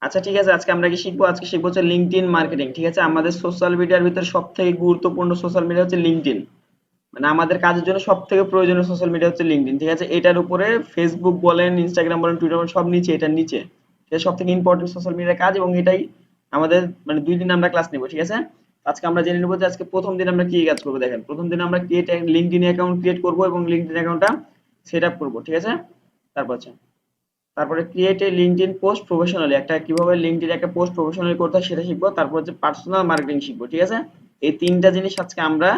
আচ্ছা ঠিক আছে, আজকে আমরা কি শিখবো? আজকে শিখবো হচ্ছে লিঙ্কডইন মার্কেটিং। ঠিক আছে, আমাদের সোশ্যাল মিডিয়ার ভিতরে সব থেকে গুরুত্বপূর্ণ সোশ্যাল মিডিয়া হচ্ছে লিঙ্কডইন। মানে আমাদের কাজের জন্য সব থেকে প্রয়োজনীয় সোশ্যাল মিডিয়া হচ্ছে লিঙ্কডইন। ঠিক আছে, এটার উপরে ফেসবুক বলেন, ইনস্টাগ্রাম বলেন, টুইটার বলেন, সব নিচে, এটার নিচে। এটা সব থেকে ইম্পর্টেন্ট সোশ্যাল মিডিয়ার কাজ, এবং এটাই আমাদের মানে 2 দিন আমরা ক্লাস নিব। ঠিক আছে, আজকে আমরা জেনে নেবো যে আজকে প্রথম দিন আমরা কি কাজ করবো। দেখেন, প্রথম দিন আমরা লিঙ্কডইন অ্যাকাউন্ট ক্রিয়েট করবো এবং লিঙ্কডইন অ্যাকাউন্টটা সেট আপ করবো। ঠিক আছে, তারপর হচ্ছে তারপরে create a LinkedIn post professionally, একটা কিভাবে লিঙ্কডইন একটা পোস্ট প্রফেশনালি করতে হয় সেটা শিখবো। তারপর হচ্ছে পার্সোনাল মার্কেটিং শিখবো। ঠিক আছে, এই 3টা জিনিস আজকে আমরা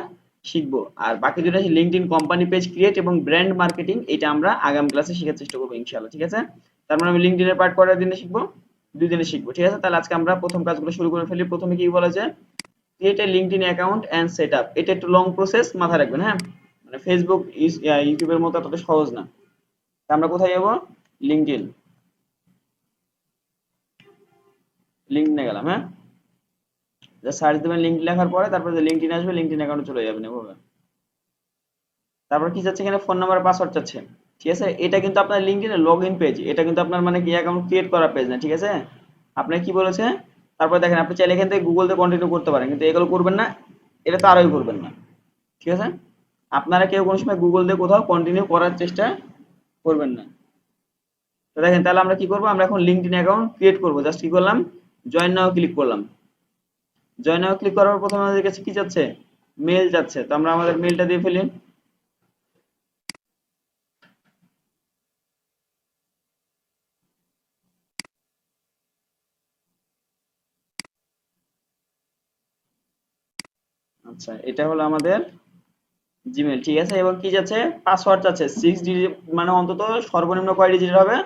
শিখবো। আর বাকি দুটো হচ্ছে লিঙ্কডইন কোম্পানি পেজ ক্রিয়েট এবং ব্র্যান্ড মার্কেটিং, এটা আমরা আগামী ক্লাসে শেখার চেষ্টা করবো ইনশাআল্লাহ। ঠিক আছে, তার মানে আমি লিঙ্কডইনের পার্ট করার দিনে শিখবো, 2 দিনে শিখবো। ঠিক আছে, তাহলে আজকে আমরা প্রথম কাজগুলো শুরু করে ফেলি। প্রথমে কি বলা যায়, create a LinkedIn account and set up. এটা একটু লং প্রসেস, মাথায় রাখবেন। হ্যাঁ, মানে ফেসবুক ইউটিউবের মতো এতটা সহজ না। তা আমরা কোথায় যাবো? লিঙ্কডইন, লিঙ্কডইনে গেলাম। হ্যাঁ, সার্চ দেবেন লিঙ্ক লেখার পরে, তারপরে যে লিঙ্কডইন আসবে, লিঙ্কডইন অ্যাকাউন্টে চলে যাবেন এভাবে। তারপর কি চাচ্ছে এখানে? ফোন নাম্বার, পাসওয়ার্ড চাচ্ছে। ঠিক আছে, এটা কিন্তু আপনার লিঙ্কডইনের লগ ইন পেজ, এটা কিন্তু আপনার মানে কি অ্যাকাউন্ট ক্রিয়েট করা পেজ না। ঠিক আছে, আপনার কি বলেছে? তারপর দেখেন, আপনি চাইলে এখান থেকে গুগল দিয়ে কন্টিনিউ করতে পারেন, কিন্তু এগুলো করবেন না, এটা তো আরোই করবেন না। ঠিক আছে, আপনারা কেউ কোনো সময় গুগল দিয়ে কোথাও কন্টিনিউ করার চেষ্টা করবেন না। তো দেখেন, তাহলে আমরা কি করবো, আমরা এখন লিঙ্কডইন অ্যাকাউন্ট ক্রিয়েট করবো। জাস্ট কি করলাম, জয়েন নাও ক্লিক করলাম। জয়েন নাও ক্লিক করার পর প্রথমে আমাদের কাছে কি যাচ্ছে? মেল যাচ্ছে। তো আমরা আমাদের মেলটা দিয়ে ফেলি। আচ্ছা, এটা হলো আমাদের জিমেল। ঠিক আছে, এবং কি যাচ্ছে? পাসওয়ার্ড যাচ্ছে 6 ডিজিট, মানে অন্তত সর্বনিম্ন কয় ডিজিটের হবে?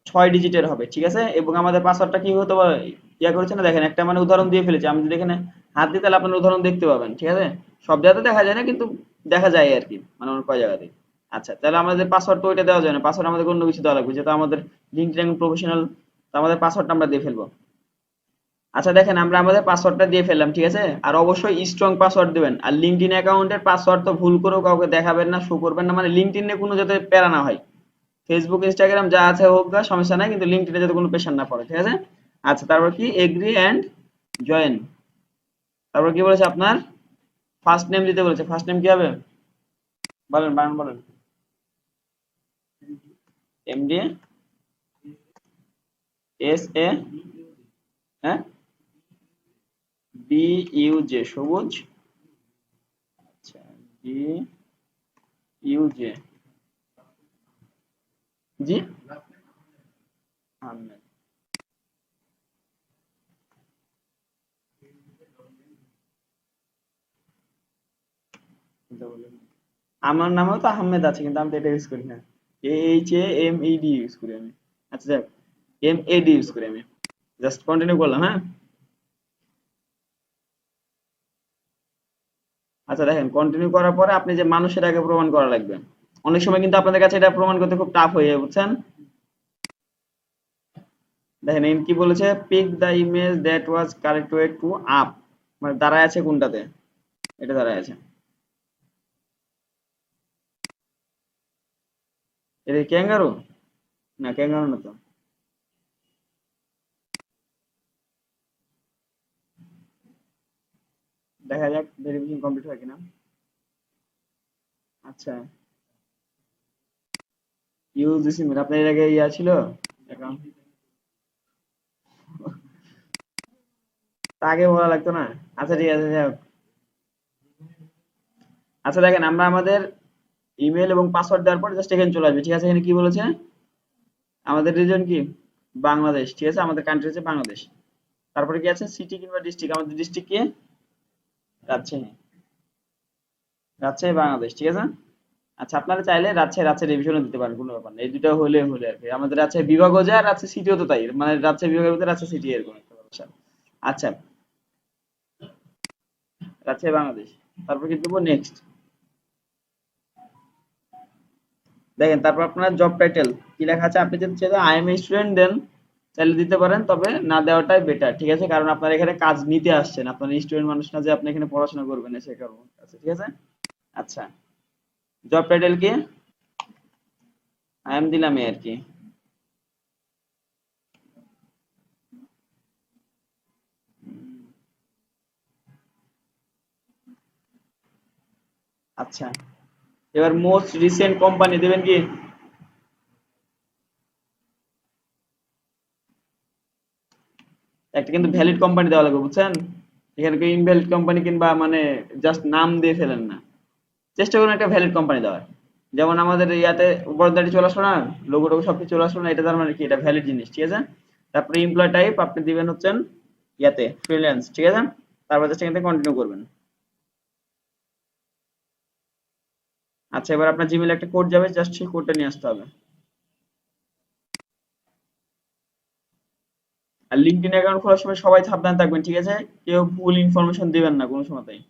6 ডিজিটের হবে। ঠিক আছে, এবং আমাদের পাসওয়ার্ডটা কি হতে পারে? ইয়া করেছে না, দেখেন একটা মানে উদাহরণ দিয়ে ফেলেছি। আমি যদি এখানে হাত দিই তাহলে আপনার উদাহরণ দেখতে পাবেন। ঠিক আছে, সব জায়গাতে দেখা যায় না, কিন্তু দেখা যায় আর কি, মানে অনেক কয় জায়গাতে। আচ্ছা, তাহলে আমাদের পাসওয়ার্ড তো ওইটা দেওয়া যায় না, পাসওয়ার্ড আমাদের অন্য কিছু দেওয়া লাগবে, যেহেতু আমাদের লিঙ্কডইন প্রফেশনাল। তো আমাদের পাসওয়ার্ডটা আমরা দিয়ে ফেলবো। আচ্ছা দেখেন, আমরা আমাদের পাসওয়ার্ডটা দিয়ে ফেললাম। ঠিক আছে, আর অবশ্যই স্ট্রং পাসওয়ার্ড দিবেন। আর লিঙ্কডইন অ্যাকাউন্টের পাসওয়ার্ড তো ভুল করেও কাউকে দেখাবেন না, শো করবেন না, মানে লিঙ্কডইনে কোনো যাতে প্যারা না হয়। ফেসবুক ইনস্টাগ্রাম যা আছে হোক গা, সমস্যা নাই, কিন্তু লিঙ্কডইনে যাতে কোনো প্রেশার না পড়ে। ঠিক আছে, আচ্ছা তারপর কি? Agri and join. তারপর কি বলেছে আপনার? ফার্স্ট নেম দিতে বলেছে। ফার্স্ট নেম কি হবে? বলেন, বানান বলেন। এমডি, এস এ, হ্যাঁ, বি ইউ জে, সবুজ। আচ্ছা, বি ইউ জে, জি, আহমেদ। আমার নামেও তো আহমেদ আছে, কিন্তু আমি তো এটা ইউজ করি না। AHAMED ইউজ করি আমি। আচ্ছা যাক, MAD ইউজ করি আমি। জাস্ট কন্টিনিউ করলাম। হ্যাঁ, আচ্ছা দেখেন, কন্টিনিউ করার পরে আপনি যে মানুষের আগে প্রমাণ করা লাগবে। অনেক সময় কিন্তু আপনাদের কাছে এটা প্রমাণ করতে খুব টাফ হয়ে যায়, বুঝছেন? দেখেন এম কি বলেছে? Pick the image that was collected to up, মানে দাঁড়ায় আছে কোনটাতে? এটা দাঁড়ায় আছে, এটা ক্যাঙ্গারু? না, ক্যাঙ্গারু না তো। দেখা যাক ভেরিফিকেশন কমপ্লিট হয় কিনা। আচ্ছা, ইউজ দিস ইমেল, আপনার এর আগে ইয়া ছিল অ্যাকাউন্ট? তা আগে বলা লাগতো না। আচ্ছা ঠিক আছে, যাই হোক। আচ্ছা দেখেন, আমরা আমাদের ইমেল এবং পাসওয়ার্ড দেওয়ার পর জাস্ট এখানে চলে আসবে। ঠিক আছে, এখানে কি বলেছে? আমাদের রিজন কি? বাংলাদেশ। ঠিক আছে, আমাদের কান্ট্রি হচ্ছে বাংলাদেশ। তারপরে কি আছে? সিটি কিংবা ডিস্ট্রিক্ট। আমাদের ডিস্ট্রিক্ট কি? রাজশাহী। রাজশাহী, বাংলাদেশ। ঠিক আছে, আচ্ছা আপনারা চাইলে রাজশাহী রাজশাহী রিভিশনও দিতে পারেন, কোনো ব্যাপার না। এই দুটো হলে হলে আর কি। আমাদের রাজশাহী বিভাগও যায়, আর রাজশাহী সিটিও তো তাই, মানে রাজশাহী বিভাগের ভিতরে রাজশাহী সিটি, এরকম একটা ব্যবস্থা। আচ্ছা, রাজশাহী বাংলাদেশ। তারপর কি দেবো? নেক্সট। দেখেন, তারপর আপনার জব টাইটেল কি লেখা আছে? আপনি যদি চাইলে আই এম এ স্টুডেন্ট দেন, চাইলে দিতে পারেন, তবে না দেওয়াটাই বেটার। ঠিক আছে, কারণ আপনারা এখানে কাজ নিতে আসছেন, আপনার স্টুডেন্ট মানুষ না যে আপনি এখানে পড়াশোনা করবেন না, সে কারণ আছে। ঠিক আছে, আচ্ছা, জব টাইটেল কি? আই এম দিলাম আর কি। আচ্ছা, এবার মোস্ট রিসেন্ট কোম্পানি দেবেন কি? একটা কিন্তু ভ্যালিড কোম্পানি দেওয়া লাগবে, বুঝছেন? এখানে কেউ ইনভ্যালিড কোম্পানি কিংবা মানে জাস্ট নাম দিয়ে ফেলেন না। চেষ্টা করুন একটা ভ্যালিড কোম্পানি দেওয়ার। যেমন আমাদের ইয়াতে বড়দাটি চলে আসলো না, লোগো টোগো সবকিছু চলে আসলো না, এটা তার মানে কি? এটা ভ্যালিড জিনিস, ঠিক আছে? তারপরে এমপ্লয় টাইপ আপনি দিবেন হচ্ছেন ইয়াতে ফ্রিল্যান্স, ঠিক আছে? তারপর জাস্ট এখান থেকে কন্টিনিউ করবেন। আচ্ছা, এবার আপনার জিমেলে একটা কোড যাবে, জাস্ট সেই কোডটা নিয়ে আসতে হবে। আর লিঙ্কডইন অ্যাকাউন্ট খোলার সময় সবাই সাবধান থাকবেন, ঠিক আছে? কেউ ভুল ইনফরমেশন দিবেন না কোনো সময়তেই।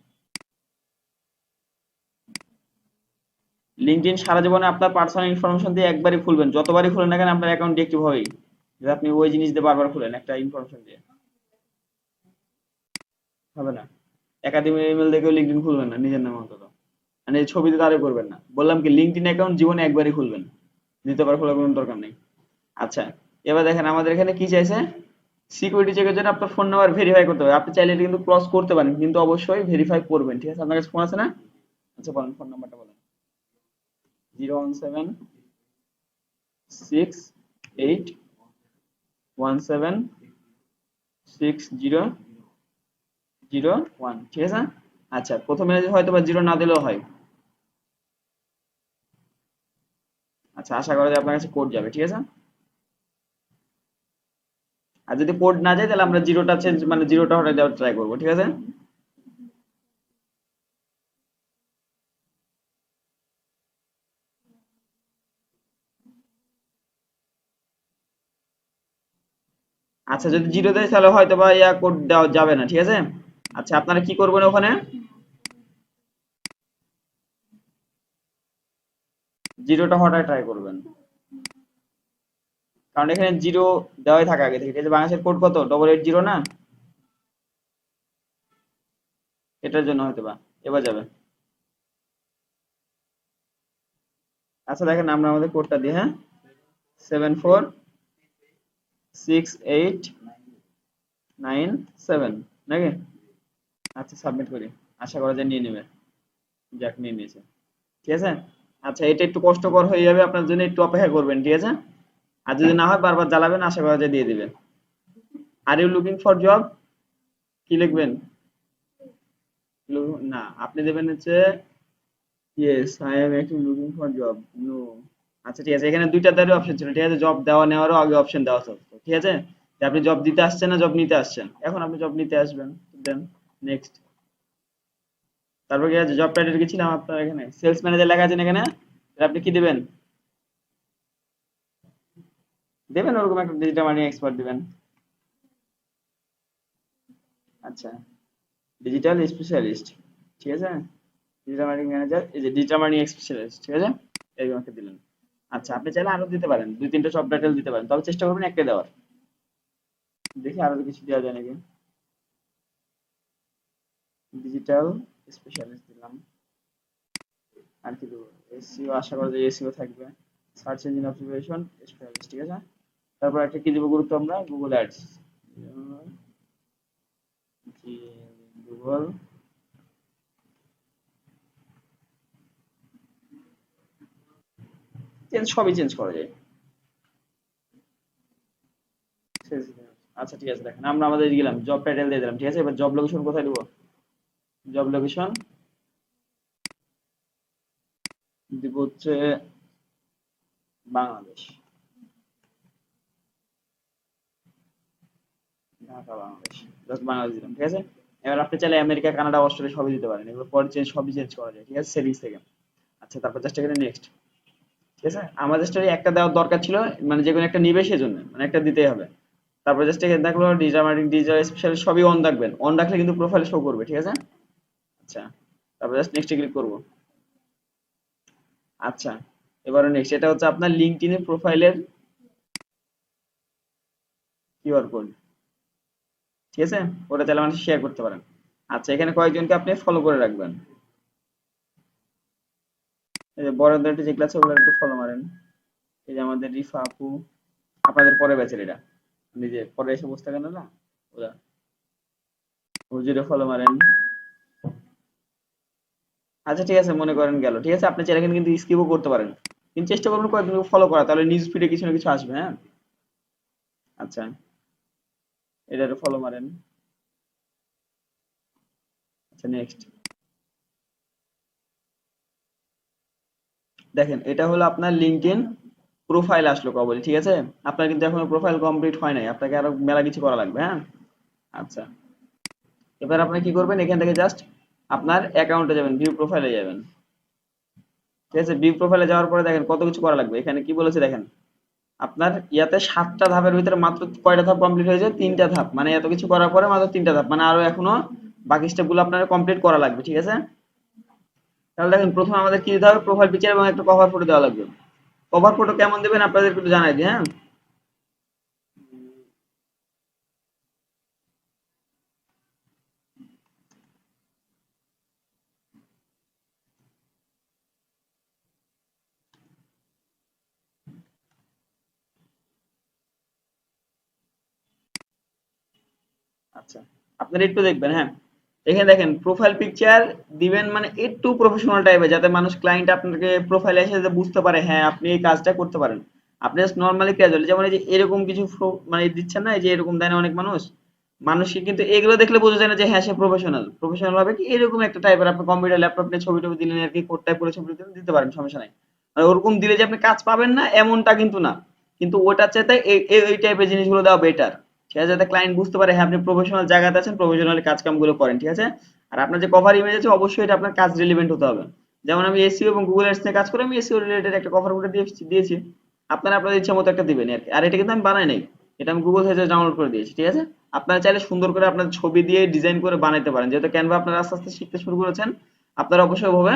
লিঙ্কডইন সারা জীবনে আপনার পার্সোনাল ইনফরমেশন দিয়ে একবারই খুলবেন, যতবারই খুলেন না কেন আপনার অ্যাকাউন্ট ডিএক্টিভ হবেই। যদি আপনি ওই জিনিস দিয়ে বারবার খুলেন একটা ইনফরমেশন দিয়ে, হবে না। একাডেমি ইমেল দেখেও লিঙ্কডইন খুলবেন না নিজের নাম অন্তত, মানে এই ছবি দিয়ে আরো করবেন না। বললাম কি, লিঙ্কডইন অ্যাকাউন্ট জীবনে একবারই খুলবেন, দ্বিতীয়বার খোলার কোনো দরকার নেই। আচ্ছা, এবার দেখেন আমাদের এখানে কি চাইছে। সিকিউরিটি চেকের জন্য আপনার ফোন নাম্বার ভেরিফাই করতে হবে। আপনি চাইলে এটা কিন্তু ক্রস করতে পারেন, কিন্তু অবশ্যই ভেরিফাই করবেন, ঠিক আছে? আপনার কাছে ফোন আছে না? আচ্ছা বলেন, ফোন নাম্বারটা বলেন। 01768176001, ঠিক আছে? আচ্ছা, প্রথমে হয়তো বা জিরো না দিলেও হয়। আচ্ছা, আশা করা যায় আপনার কাছে কোড যাবে, ঠিক আছে? আর যদি কোড না যায় তাহলে আমরা জিরোটা চেঞ্জ মানে জিরোটা হটাই দেওয়ার ট্রাই করবো, ঠিক আছে? আচ্ছা, যদি জিরো দেয় তাহলে হয়তো বা ইয়া কোড দেওয়া যাবে না, ঠিক আছে? আচ্ছা, আপনারা কি করবেন ওখানে? জিরোটা হটাই ট্রাই করবেন, কারণ এখানে জিরো দেওয়াই থাকে আগে থেকে, ঠিক আছে? বাংলাদেশের কোড কত? 880 না? এটার জন্য হয়তো বা এবার যাবে। আচ্ছা দেখেন, আমরা আমাদের কোডটা দিই, হ্যাঁ? 746897 নাকি? আচ্ছা, সাবমিট করি। আশা করা যায় নিয়ে নেবে। যাক, নিয়ে নিয়েছে, ঠিক আছে? আচ্ছা, এটা একটু কষ্টকর হয়ে যাবে আপনার জন্য, একটু অপেক্ষা করবেন, ঠিক আছে? আর যদি না হয় বারবার জ্বালাবেন, আশা করা যায় দিয়ে দিবে। Are you looking for job, কি লিখবেন? না, আপনি দেবেন হচ্ছে yes I am actually looking for job, no. আচ্ছা, ঠিক আছে, এখানে দুইটা দেওয়ার অপশন ছিল, ঠিক আছে? জব দেওয়া নেওয়ারও আগে অপশন দেওয়া ছিল, ঠিক আছে? যে আপনি জব দিতে আসছেন না জব নিতে আসছেন। এখন আপনি জব নিতে আসবেন, দেন নেক্সট। তারপর কি আছে? জব টাইটেল কি ছিলাম আপনার এখানে? সেলস ম্যানেজার লেখা আছে না এখানে? তাহলে আপনি কি দিবেন? দেবেন ওরকম একটা ডিজিটাল মার্কেটিং এক্সপার্ট দিবেন। আচ্ছা, ডিজিটাল স্পেশালিস্ট, ঠিক আছে? ডিজিটাল মার্কেটিং ম্যানেজার, এই যে ডিজিটাল মার্কেটিং স্পেশালিস্ট, ঠিক আছে? এরকম একটা দিলেন। আচ্ছা, আপনি চাইলে আরো দিতে পারেন, দুই তিনটা জব টাইটেল দিতে পারেন, তবে চেষ্টা করবেন একটা দেওয়ার। দেখি আরো কিছু দেওয়া যায় নাকি। ডিজিটাল স্পেশালিস্ট দিলাম। আর কি দেবো? এসইও, আশা করা যায় এসইও থাকবে। সার্চ ইঞ্জিন অপটিমাইজেশন স্পেশালিস্ট, ঠিক আছে? তারপর একটা কি দেবো গুরুত্ব আমরা? Google ads. জি, গুগল। সবই চেঞ্জ করা যায়। আচ্ছা, ঠিক আছে, দেখেন আমরা আমাদের গেলাম, জব টাইটেল দিয়ে দিলাম, ঠিক আছে? এবার জব লোকেশন কোথায় দেবো? জব লোকেশন দিব হচ্ছে বাংলাদেশ, ঢাকা বাংলাদেশ, জাস্ট বাংলাদেশ দিলাম, ঠিক আছে? এবার আপনি চাইলে আমেরিকা, কানাডা, অস্ট্রেলিয়া সবই দিতে পারেন, এগুলো পরে চেঞ্জ, সবই চেঞ্জ করা যায়, ঠিক আছে? সেটিংস থেকে। আচ্ছা, তারপর জাস্ট এখানে নেক্সট, ঠিক আছে? আমাদের স্টোরি একটা দেওয়ার দরকার ছিল, মানে যে কোনো একটা নিবে সেজন্য, মানে একটা দিতেই হবে। তারপর জাস্ট এখানে দেখলো ডিজিটাল মার্কেটিং, ডিজিটাল স্পেশালিস্ট সবই অন রাখবেন, অন রাখলে কিন্তু প্রোফাইল শো করবে, ঠিক আছে? আচ্ছা, তারপর জাস্ট নেক্সটে ক্লিক করব। আচ্ছা, এবারে নেক্সট, এটা হচ্ছে আপনার লিঙ্কডইন প্রোফাইলের কিউআর কোড, ঠিক আছে? ওটা তাহলে মানুষ শেয়ার করতে পারেন। আচ্ছা, এখানে কয়েকজনকে আপনি ফলো করে রাখবেন। এই যে বড়দের একটু যেগুলো আছে ওগুলো একটু ফলো মারেন। এই যে আমাদের রিফা আপু, আপনাদের পরে ব্যাচের এটা, নিজে পরে এসে বসে থাকেন না ওরা, হুজুরে ফলো মারেন। আচ্ছা ঠিক আছে, মনে করেন গেল, ঠিক আছে, আপনি চাইলে এখানে কিন্তু স্কিপও করতে পারেন, কিন্তু চেষ্টা করবেন কয়েকদিন ফলো করা, তাহলে নিউজ ফিডে কিছু না কিছু আসবে। হ্যাঁ, আচ্ছা, এটা ফলো মারেন। আচ্ছা নেক্সট, দেখেন এটা হলো আপনার লিঙ্কডইন প্রোফাইল আসলো কবলে, ঠিক আছে। আপনার কিন্তু এখনো প্রোফাইল কমপ্লিট হয় নাই, আপনাকে আরো মেলা কিছু করা লাগবে। হ্যাঁ, আচ্ছা, এবার আপনি কি করবেন, এখান থেকে জাস্ট আপনার অ্যাকাউন্টে যাবেন, ভিউ প্রোফাইলে যাবেন, ঠিক আছে। ভিউ প্রোফাইলে যাওয়ার পরে দেখেন কত কিছু করা লাগবে, এখানে কি বলেছে দেখেন, আপনার ইয়াতে 7টা ধাপের ভিতরে মাত্র কয়টা ধাপ কমপ্লিট হয়েছে, 3টা ধাপ, মানে এত কিছু করার পরে মাত্র 3টা ধাপ, মানে আরো এখনো বাকি স্টেপ গুলো আপনার কমপ্লিট করা লাগবে, ঠিক আছে। তাহলে দেখেন প্রথমে আমাদের কি দিতে হবে, প্রোফাইল পিকচার এবং একটা কভার ফটো দেওয়া লাগবে। কভার ফটো কেমন দেবেন আপনাদের একটু জানাই দিই। হ্যাঁ, আচ্ছা, আপনারা একটু দেখবেন। হ্যাঁ, এখানে দেখেন প্রোফাইল পিকচার দিবেন মানে একটু প্রফেশনাল টাইপের, যাতে মানুষ ক্লায়েন্ট আপনাকে প্রোফাইলে এসে যাতে বুঝতে পারে হ্যাঁ আপনি এই কাজটা করতে পারেন। আপনি জাস্ট নর্মালি ক্যাজুয়ালি, যেমন এই যে এরকম কিছু মানে দিচ্ছেন না, এই যে এরকম দেয় না অনেক মানুষ, মানুষকে কিন্তু এগুলো দেখলে বোঝা যায় না যে হ্যাঁ সে প্রফেশনাল, প্রফেশনাল ভাবে কি এরকম একটা টাইপের, আপনি কম্পিউটার ল্যাপটপ নিয়ে ছবি টবি দিলেন আর কি, কোটটায় পরে ছবি দিতে দিতে পারেন, সমস্যা নাই। আর ওরকম দিলে যে আপনি কাজ পাবেন না এমনটা কিন্তু না, কিন্তু ওটার চাইতে এই টাইপের জিনিসগুলো দেওয়া বেটার, ঠিক আছে, যাতে ক্লায়েন্ট বুঝতে পারে হ্যাঁ আপনি প্রফেশনাল জায়গাতে আছেন, প্রফেশনাল কাজ কামগুলো করেন, ঠিক আছে। আর আপনার যে কভার ইমেজ আছে অবশ্যই এটা আপনার কাজ রিলেভেন্ট হতে হবে। যেমন আমি এসইও এবং গুগল অ্যাডস নিয়ে কাজ করে, আমি এসইও রিলেটেড একটা কভার ফটো দিয়েছি। আপনারা আপনাদের ইচ্ছা মতো একটা দিবেন আর কি। আর এটা কিন্তু আমি বানাই নাই, এটা আমি গুগল থেকে ডাউনলোড করে দিয়েছি, ঠিক আছে। আপনারা চাইলে সুন্দর করে আপনার ছবি দিয়ে ডিজাইন করে বানাইতে পারেন, যেহেতু ক্যানভা আপনারা আস্তে আস্তে শিখতে শুরু করেছেন, আপনারা অবশ্যই ওভাবে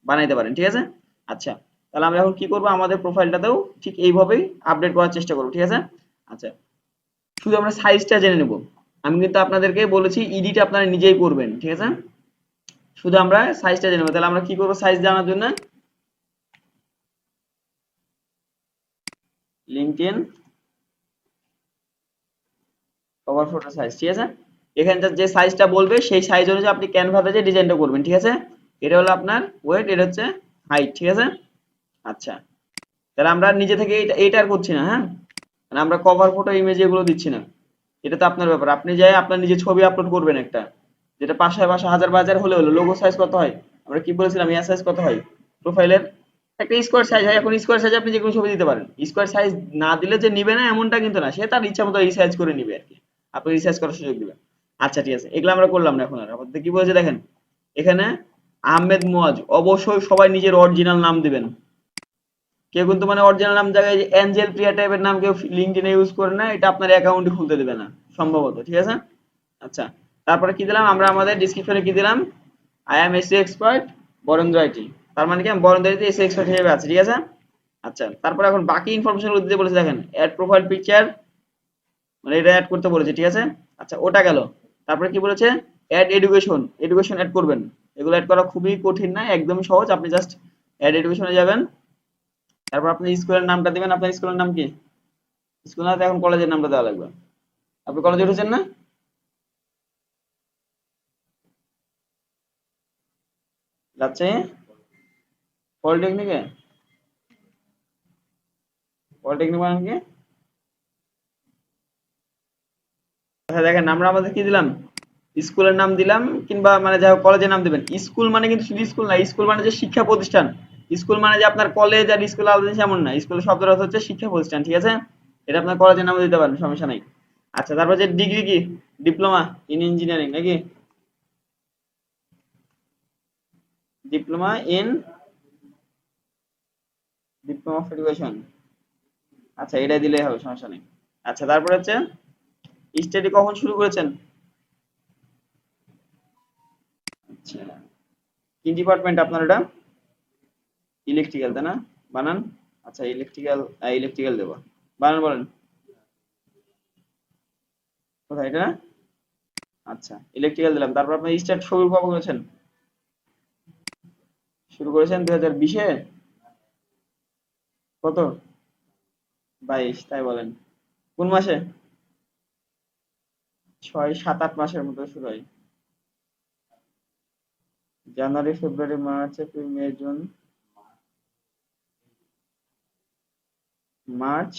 বানাইতে পারেন, ঠিক আছে। আচ্ছা, তাহলে আমরা এখন কি করব, আমাদের প্রোফাইলটাতেও ঠিক এইভাবেই আপডেট করার চেষ্টা করব, ঠিক আছে। আচ্ছা, শুধু আমরা সাইজটা জেনে নেব। আমি কিন্তু আপনাদেরকে বলেছি এডিট আপনারা নিজেই করবেন, ঠিক আছে। শুধু আমরা সাইজটা জেনে নেব। তাহলে আমরা কি করব সাইজ জানার জন্য, লিঙ্কডইন কভার ফটো সাইজ, ঠিক আছে। এখানটা যে সাইজটা বলবে সেই সাইজ অনুযায়ী আপনি ক্যানভাতে যে ডিজাইনটা করবেন, ঠিক আছে। এটা হলো আপনার ওয়েট, এটা হচ্ছে হাইট, ঠিক আছে। আচ্ছা, তাহলে আমরা নিজে থেকে এইটা আর করছি না। হ্যাঁ, মানে আমরা কভার ফটো ইমেজ এগুলো দিচ্ছি না, এটা তো আপনার ব্যাপার, আপনি যাই আপনার নিজে ছবি আপলোড করবেন একটা, যেটা 500 হাজার বাজার হলে হলো। লোগো সাইজ কত হয়, আমরা কি বলেছিলাম, ইয়ার সাইজ কত হয় প্রোফাইলের, একটা স্কোয়ার সাইজ হয়। এখন স্কোয়ার সাইজ আপনি যে কোনো ছবি দিতে পারেন, স্কোয়ার সাইজ না দিলে যে নিবে না এমনটা কিন্তু না, সে তার ইচ্ছা মতো রিসাইজ করে নিবে আর কি, আপনি রিসাইজ করার সুযোগ দিবেন। আচ্ছা ঠিক আছে, এগুলো আমরা করলাম না এখন। আর আমাদের কি বলেছে দেখেন, এখানে আহমেদ মুয়াজ, অবশ্যই সবাই নিজের অরিজিনাল নাম দিবেন। কেউ কিন্তু মানে অরিজিনাল নাম জায়গায় যে এঞ্জেল প্রিয়া টাইপের নাম কেউ লিঙ্কডইনে ইউজ করে না, এটা আপনার অ্যাকাউন্টে খুলতে দেবে না সম্ভবত, ঠিক আছে। আচ্ছা, তারপরে কি দিলাম আমরা, আমাদের ডিসক্রিপশনে কি দিলাম, I am AC expert Barendra IT, তার মানে কি আমি বরেন্দ্র আইটি এসি এক্সপার্ট হিসেবে আছি, ঠিক আছে। আচ্ছা, তারপরে এখন বাকি ইনফরমেশন গুলো দিতে বলেছে, দেখেন অ্যাড প্রোফাইল পিকচার, মানে এটা অ্যাড করতে বলেছে, ঠিক আছে। আচ্ছা, ওটা গেল। তারপরে কি বলেছে, অ্যাড এডুকেশন, এডুকেশন অ্যাড করবেন। এগুলো অ্যাড করা খুবই কঠিন না, একদমই সহজ, আপনি জাস্ট অ্যাড এডুকেশনে যাবেন, তারপর আপনি স্কুলের নামটা দিবেন, আপনার স্কুলের নাম কি, স্কুল না, এখন কলেজের নামটা দেওয়া লাগবে। আপনি কলেজে উঠেছেন না, যাচ্ছে পলিটেকনিকে, পলিটেকনিক মানে কি, আচ্ছা দেখেন আমরা আমাদের কি দিলাম, স্কুলের নাম দিলাম, কিংবা মানে যাই হোক কলেজের নাম দিবেন। স্কুল মানে কিন্তু শুধু স্কুল না, স্কুল মানে যে শিক্ষা প্রতিষ্ঠান, স্কুল মানে যে আপনার কলেজ আর স্কুল আলাদা জিনিস এমন না, স্কুল শব্দের অর্থ হচ্ছে শিক্ষা প্রতিষ্ঠান, ঠিক আছে। এটা আপনার কলেজের নামও দিতে পারেন, সমস্যা নাই। আচ্ছা, তারপর যে ডিগ্রি কি, ডিপ্লোমা ইন ইঞ্জিনিয়ারিং নাকি, diploma in, diploma of education, আচ্ছা এটাই দিলেই হবে, সমস্যা নেই। আচ্ছা, তারপর হচ্ছে স্টাডি কখন শুরু করেছেন, আচ্ছা কি ডিপার্টমেন্ট আপনার এটা, ইলেকট্রিক্যাল তাই না, বানান, আচ্ছা ইলেকট্রিক্যাল, ইলেকট্রিক্যাল দেবো, বানান বলেন, কোথায় এটা, আচ্ছা ইলেকট্রিক্যাল দিলাম। তারপর আপনি স্টার্ট শুরু কবে করেছেন, শুরু করেছেন 2020-এ, কত, 22, তাই বলেন, কোন মাসে, 6, 7, 8 মাসের মতো শুরু হয়, জানুয়ারি, ফেব্রুয়ারি, মার্চ, এপ্রিল, মে, জুন, মার্চ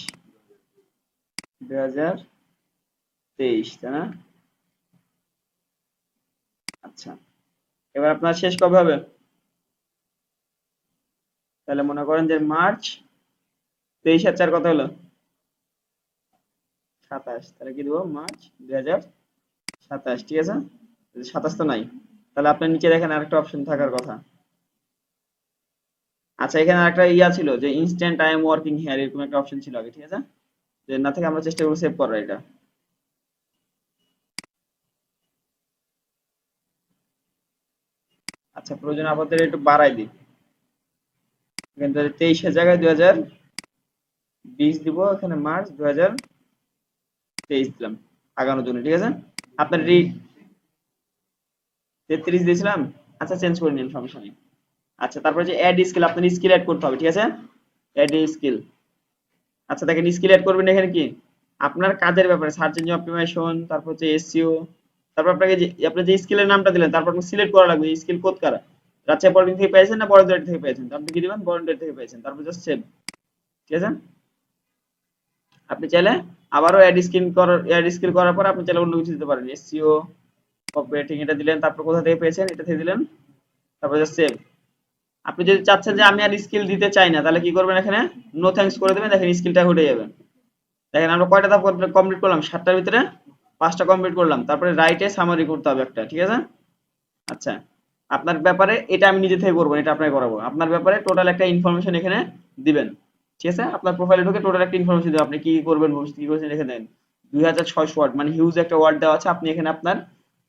2023, তাই না? আচ্ছা, এবার আপনার শেষ কবে হবে? তাহলে মনে করেন যে মার্চ 23 আর 4 কত হলো? 27। তাহলে কি দেবো? মার্চ 2027, ঠিক আছে? 27 তো নাই, তাহলে আপনার নিচে দেখেন আরেকটা অপশন থাকার কথা। আচ্ছা, এখানে আরেকটা ইয়া ছিল যে instant I am working here, এরকম একটা অপশন ছিল আগে, ঠিক আছে? যে না থেকে আমরা চেষ্টা করবো সেভ করার এটা। আচ্ছা, প্রয়োজন আপাতত একটু বাড়াই দিই, এখানে 23 এর জায়গায় 2020 দিব, এখানে মার্চ 2023 দিলাম আগানোর জন্য, ঠিক আছে? আপনার 33 দিয়েছিলাম। আচ্ছা, চেঞ্জ করে নিন, সমস্যা নেই। আচ্ছা, তারপরে যে অ্যাড স্কিল, আপনার স্কিল অ্যাড করতে হবে, ঠিক আছে? Add skill. আচ্ছা, দেখেন স্কিল অ্যাড করবেন এখানে কি আপনার কাজের ব্যাপারে সার্চ ইঞ্জিন অপটিমাইজেশন, তারপর হচ্ছে এসইও, তারপর আপনাকে যে আপনি যে স্কিলের নামটা দিলেন তারপর আপনি সিলেক্ট করা লাগবে স্কিল কোড কারা, রাজশাহী পলিটেকনিক থেকে পেয়েছেন না বড়দের থেকে পেয়েছেন, তো আপনি কি দিবেন? বড়দের থেকে পেয়েছেন, তারপর জাস্ট সেভ, ঠিক আছে? আপনি চাইলে আবারও অ্যাড স্কিল করার পর আপনি চাইলে অন্য কিছু দিতে পারেন, এসইও, কপিরাইটিং এটা দিলেন, তারপর কোথা থেকে পেয়েছেন এটা থেকে দিলেন, তারপর জাস্ট সেভ। আপনি যদি চাচ্ছেন যে আমি আর স্কিল দিতে চাই না, তাহলে কি করবেন? এখানে নো থ্যাঙ্কস করে দেবেন, দেখেন স্কিলটা উঠে যাবে। দেখেন আমরা কয়টা ধাপ কমপ্লিট করলাম? 7টার ভিতরে 5টা কমপ্লিট করলাম। তারপরে রাইটে সামারি করতে হবে একটা, ঠিক আছে? আচ্ছা, আপনার ব্যাপারে এটা আমি নিজে থেকে করবো না, এটা আপনাকে করাবো। আপনার ব্যাপারে টোটাল একটা ইনফরমেশন এখানে দিবেন, ঠিক আছে? আপনার প্রোফাইলে ঢুকে টোটাল একটা ইনফরমেশন দিবেন, আপনি কি কি করবেন, ভবিষ্যতে কি করছেন লিখে দেন। 2600 ওয়ার্ড মানে হিউজ একটা ওয়ার্ড দেওয়া আছে, আপনি এখানে আপনার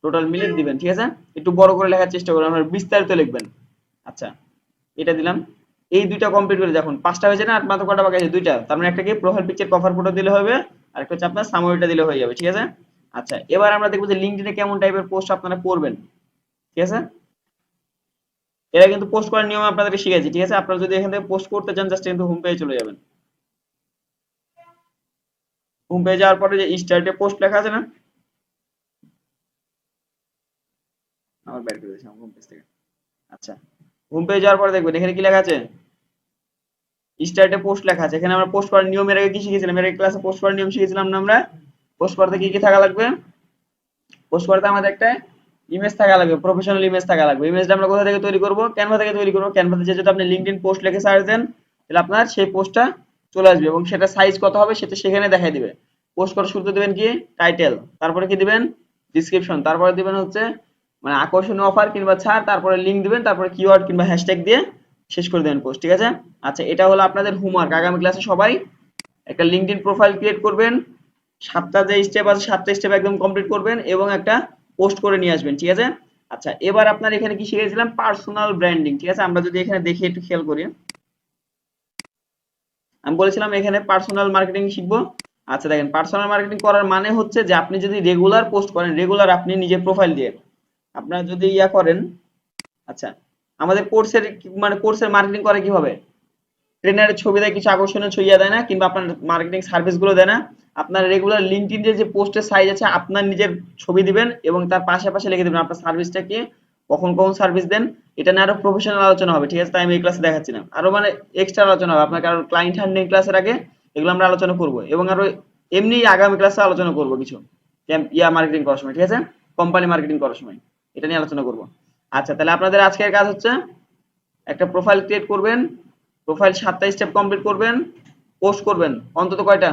টোটাল মিলে দিবেন, ঠিক আছে? একটু বড় করে লেখার চেষ্টা করবেন, আপনার বিস্তারিত লিখবেন। আচ্ছা, এটা দিলাম। এই দুইটা কমপ্লিট করে দেখুন 5টা হয়েছে না, আর মাত্র কটা বাকি আছে? 2টা। তার মানে একটা কি প্রোফাইল পিকচার কভার ফটো দিলে হবে, আর একটা হচ্ছে আপনার সামারিটা দিলে হয়ে যাবে, ঠিক আছে? আচ্ছা, এবার আমরা দেখবো যে লিঙ্কডইনে কেমন টাইপের পোস্ট আপনারা করবেন, ঠিক আছে? এরা কিন্তু পোস্ট করার নিয়ম আপনাদেরকে শিখেছি, ঠিক আছে? আপনারা যদি এখান থেকে পোস্ট করতে চান জাস্ট কিন্তু হোম পেজে চলে যাবেন। হোম পেজে যাওয়ার পরে যে স্টার্টে পোস্ট লেখা আছে না, আমার বের করে দিয়েছি আমার হোম পেজ থেকে। আচ্ছা, হোম পেজে যাওয়ার পরে দেখবেন এখানে কি লেখা আছে? স্টার্টে পোস্ট লেখা আছে। এখানে আমরা পোস্ট করার নিয়ম এর আগে কি শিখেছিলাম? এর আগে ক্লাসে পোস্ট করার নিয়ম শিখেছিলাম না আমরা? পোস্ট করতে কি কি থাকা লাগবে? পোস্ট করতে আমাদের একটা ইমেজ থাকা লাগবে, প্রফেশনাল ইমেজ থাকা লাগবে। ইমেজটা আমরা কোথা থেকে তৈরি করব? ক্যানভা থেকে তৈরি করব। ক্যানভাতে যে যদি আপনি লিংকডইন পোস্ট লিখে সার্চ দেন, তাহলে আপনার সেই পোস্টটা চলে আসবে এবং সেটা সাইজ কত হবে সেটা সেখানে দেখাই দিবে। পোস্ট করার শুরুতে দিবেন কি টাইটেল, তারপরে কি দিবেন ডেসক্রিপশন, তারপরে দিবেন হচ্ছে মানে আকর্ষণীয় অফার কিংবা ছাড়, তারপরে লিংক দিবেন, তারপরে কিওয়ার্ড কিংবা হ্যাশট্যাগ দিয়ে শেষ করে দেবেন পোস্ট, ঠিক আছে? আচ্ছা, এটা হলো আপনাদের হোমওয়ার্ক। আগামী ক্লাসে সবাই একটা লিংকডইন প্রোফাইল ক্রিয়েট করবেন, 7টা যে স্টেপ আছে 7টা স্টেপ একদম কমপ্লিট করবেন এবং একটা পোস্ট করে নিয়ে আসবেন, ঠিক আছে? আচ্ছা, এবার আপনার এখানে কি শিখেছিলাম? পার্সোনাল ব্র্যান্ডিং, ঠিক আছে? আমরা যদি এখানে দেখি একটু খেয়াল করি, আমি বলেছিলাম এখানে পার্সোনাল মার্কেটিং শিখবো। আচ্ছা, দেখেন পার্সোনাল মার্কেটিং করার মানে হচ্ছে যে আপনি যদি রেগুলার পোস্ট করেন, রেগুলার আপনি নিজের প্রোফাইল দিয়ে আপনারা যদি ইয়া করেন। আচ্ছা, আমাদের কোর্সের মানে কোর্সের মার্কেটিং করে কিভাবে? ট্রেনারের ছবি দেয়, কিছু আকর্ষণীয় ছবি দেয় না, কিংবা আপনার মার্কেটিং সার্ভিস গুলো দেয় না। আপনার রেগুলার লিঙ্কডইন যে পোস্টের সাইজ আছে আপনার নিজের ছবি দিবেন এবং তার পাশাপাশি লিখে দিবেন আপনার সার্ভিসটা কি, কখন কোন সার্ভিস দেন। এটা নিয়ে আরো প্রফেশনাল আলোচনা হবে, ঠিক আছে? তাই আমি এই ক্লাসে দেখাচ্ছি না, আরো মানে এক্সট্রা আলোচনা হবে আপনার, কারণ ক্লায়েন্ট হ্যান্ডলিং ক্লাসের আগে এগুলো আমরা আলোচনা করব এবং আরো এমনি আগামী ক্লাসে আলোচনা করব কিছু ইয়া মার্কেটিং করার সময়, ঠিক আছে? কোম্পানি মার্কেটিং করার সময় এটা নিয়ে আলোচনা করব। আচ্ছা, তাহলে আপনাদের আজকের কাজ হচ্ছে একটা প্রোফাইল ক্রিয়েট করবেন, প্রোফাইল 7টা স্টেপ কমপ্লিট করবেন, পোস্ট করবেন অন্তত কয়টা?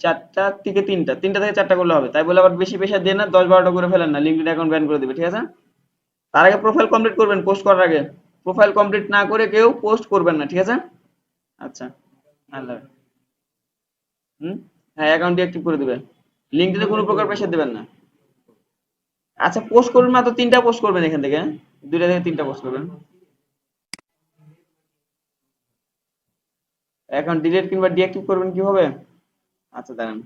4টা থেকে 3টা, 3টা থেকে 4টা করলে হবে। তাই বলে আবার বেশি প্রেশার দিয়ে না, 10-12টা করে ফেলেন না, লিঙ্কডইন অ্যাকাউন্ট ব্যান করে দিবে, ঠিক আছে? তার আগে প্রোফাইল কমপ্লিট করবেন, পোস্ট করার আগে। প্রোফাইল কমপ্লিট না করে কেউ পোস্ট করবেন না, ঠিক আছে? আচ্ছা, আল্লাহ। হুম, হ্যাঁ, অ্যাকাউন্ট ডিঅ্যাক্টিভ করে দিবেন। লিঙ্কডইনে কোনো প্রকার প্রেশার দিবেন না। আচ্ছা, পোস্ট করবেন মাত্র 3টা পোস্ট করবেন এখান থেকে, 2টা থেকে 3টা পোস্ট করবেন। অ্যাকাউন্ট ডিলিট কিংবা ডিঅ্যাক্টিভ করবেন কিভাবে? আচ্ছা, দাঁড়ান।